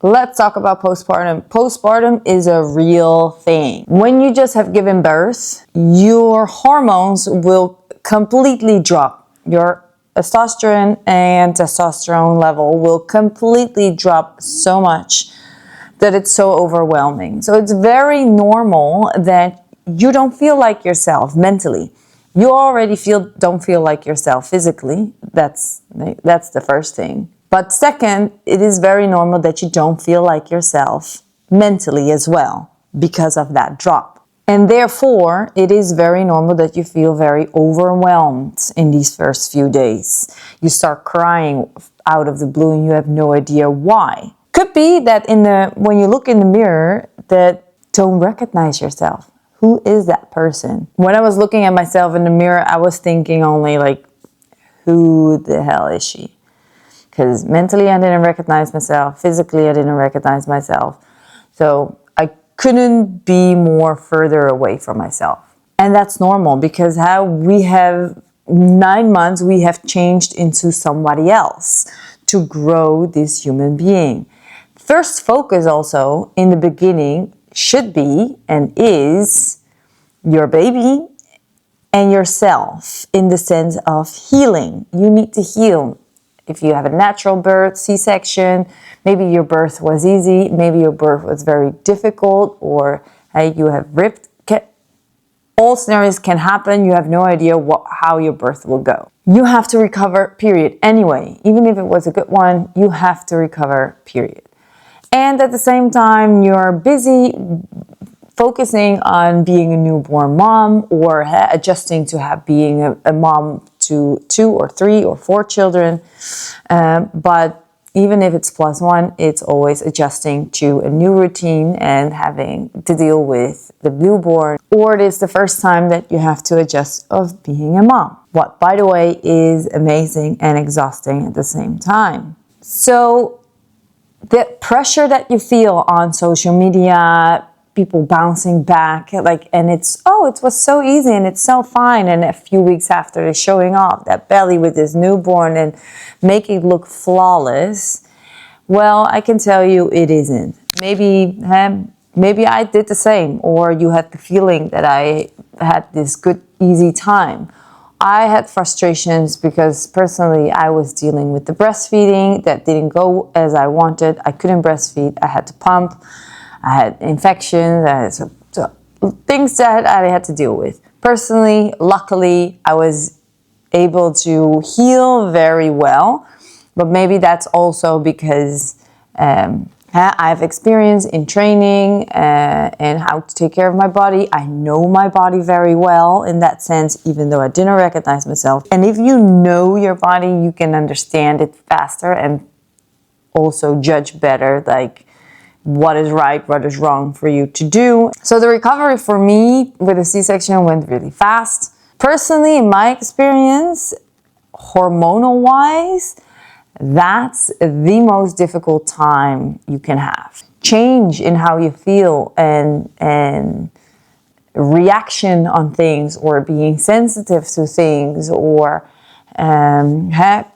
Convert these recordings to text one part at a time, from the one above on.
Let's talk about postpartum. Postpartum is a real thing. When you just have given birth, your hormones will completely drop. Your estrogen and testosterone level will completely drop so much that it's so overwhelming. So it's very normal that you don't feel like yourself mentally. You already don't feel like yourself physically. That's the first thing. But second, it is very normal that you don't feel like yourself mentally as well because of that drop. And therefore, it is very normal that you feel very overwhelmed in these first few days. You start crying out of the blue and you have no idea why. Could be that when you look in the mirror, that don't recognize yourself. Who is that person? When I was looking at myself in the mirror, I was thinking only like, who the hell is she? Because mentally I didn't recognize myself. Physically I didn't recognize myself. So I couldn't be more further away from myself. And that's normal because how we have 9 months, we have changed into somebody else to grow this human being. First focus also in the beginning should be and is your baby and yourself in the sense of healing. You need to heal. If you have a natural birth, C-section, maybe your birth was easy, maybe your birth was very difficult, or you have ripped. All scenarios can happen. You have no idea how your birth will go. You have to recover, period. Anyway, even if it was a good one, you have to recover, period. And at the same time, you're busy focusing on being a newborn mom or adjusting to being a mom to 2 or 3 or 4 children. But even if it's +1, it's always adjusting to a new routine and having to deal with the newborn. Or it is the first time that you have to adjust of being a mom. What, by the way, is amazing and exhausting at the same time. So the pressure that you feel on social media, people bouncing back, and it was so easy and it's so fine. And a few weeks after, they're showing off that belly with this newborn and making it look flawless. Well, I can tell you it isn't. Maybe I did the same, or you had the feeling that I had this good, easy time. I had frustrations because personally I was dealing with the breastfeeding that didn't go as I wanted. I couldn't breastfeed. I had to pump. I had infections. I had things that I had to deal with. Personally, luckily, I was able to heal very well. But maybe that's also because I have experience in training and how to take care of my body. I know my body very well in that sense, even though I didn't recognize myself. And if you know your body, you can understand it faster and also judge better, like what is right, what is wrong for you to do. So the recovery for me with a C-section went really fast. Personally, in my experience, hormonal-wise, that's the most difficult time you can have. Change in how you feel and reaction on things, or being sensitive to things, or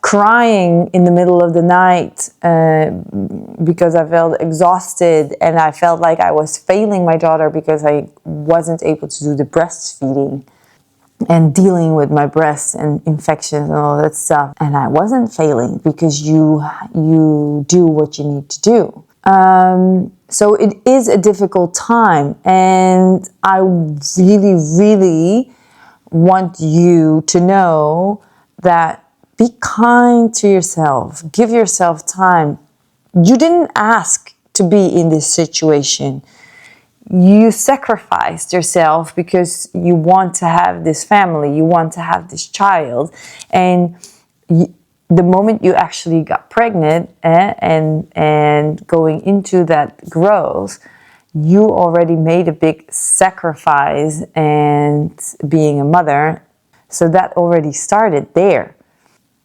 crying in the middle of the night because I felt exhausted and I felt like I was failing my daughter because I wasn't able to do the breastfeeding and dealing with my breasts and infections and all that stuff. And I wasn't failing because you do what you need to do. So it is a difficult time, and I really, really want you to know that be kind to yourself. Give yourself time. You didn't ask to be in this situation. You sacrificed yourself because you want to have this family, you want to have this child. And the moment you actually got pregnant and going into that growth, you already made a big sacrifice and being a mother. So that already started there.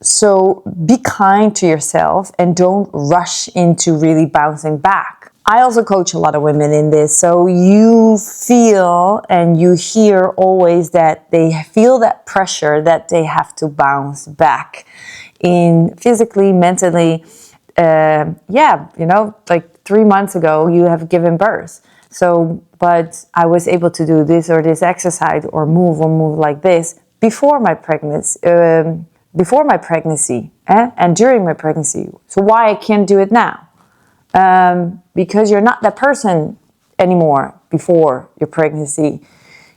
So be kind to yourself and don't rush into really bouncing back. I also coach a lot of women in this. So you feel and you hear always that they feel that pressure that they have to bounce back in physically, mentally. Like 3 months ago you have given birth. So, but I was able to do this or this exercise or move like this before my pregnancy, and during my pregnancy. So why I can't do it now? Because you're not that person anymore before your pregnancy.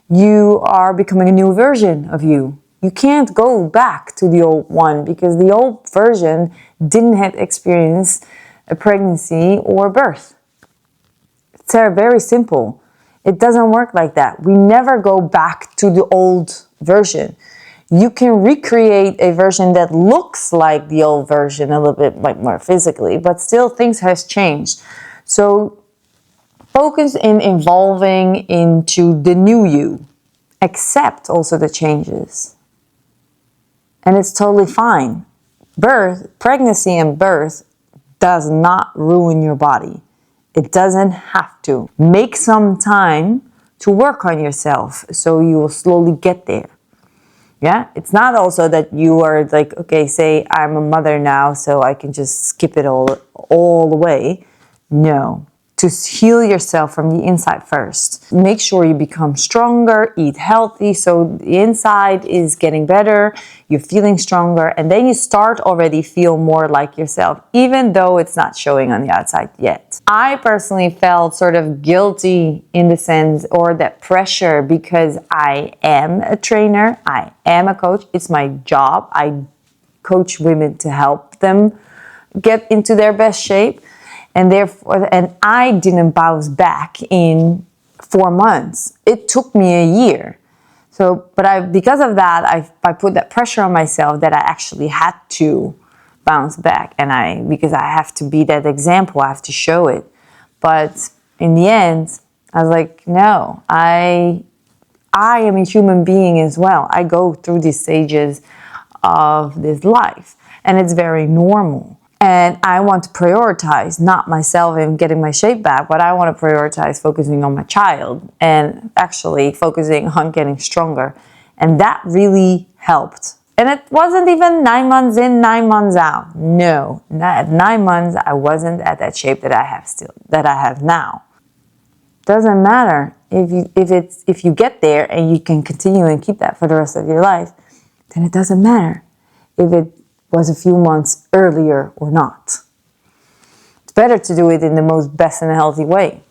You are becoming a new version of you. You can't go back to the old one because the old version didn't have experience a pregnancy or birth. It's very simple. It doesn't work like that. We never go back to the old version. You can recreate a version that looks like the old version a little bit like more physically, but still things has changed. So focus in evolving into the new you. Accept also the changes. And it's totally fine. Pregnancy and birth does not ruin your body. It doesn't have to. Make some time to work on yourself so you will slowly get there. Yeah, it's not also that you are like, okay, say I'm a mother now, so I can just skip it all the way. No. To heal yourself from the inside first. Make sure you become stronger, eat healthy, so the inside is getting better, you're feeling stronger, and then you start already feel more like yourself, even though it's not showing on the outside yet. I personally felt sort of guilty in the sense, or that pressure, because I am a trainer, I am a coach, it's my job. I coach women to help them get into their best shape. And therefore, and I didn't bounce back in 4 months. It took me a year. So, but because of that, I put that pressure on myself that I actually had to bounce back. And because I have to be that example, I have to show it. But in the end, I was like, no, I am a human being as well. I go through these stages of this life, and it's very normal. And I want to prioritize not myself and getting my shape back, but I want to prioritize focusing on my child and actually focusing on getting stronger. And that really helped. And it wasn't even 9 months in, 9 months out. No, at 9 months, I wasn't at that shape that I have now. Doesn't matter if you get there and you can continue and keep that for the rest of your life, then it doesn't matter if it was a few months earlier or not. It's better to do it in the most best and healthy way.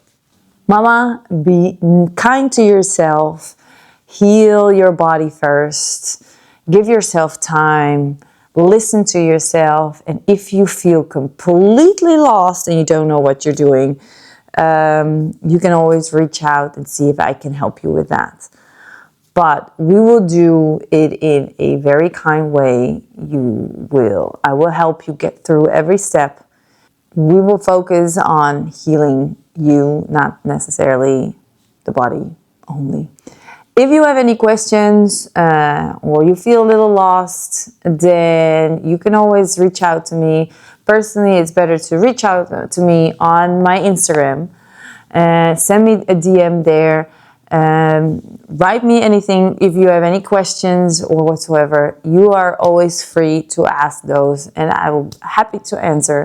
Mama, be kind to yourself. Heal your body first. Give yourself time. Listen to yourself. And if you feel completely lost and you don't know what you're doing, you can always reach out and see if I can help you with that. But we will do it in a very kind way. I will help you get through every step. We will focus on healing you, not necessarily the body only. If you have any questions or you feel a little lost, then you can always reach out to me. Personally, it's better to reach out to me on my Instagram. Send me a DM there. Write me anything if you have any questions or whatsoever. You are always free to ask those, and I will be happy to answer.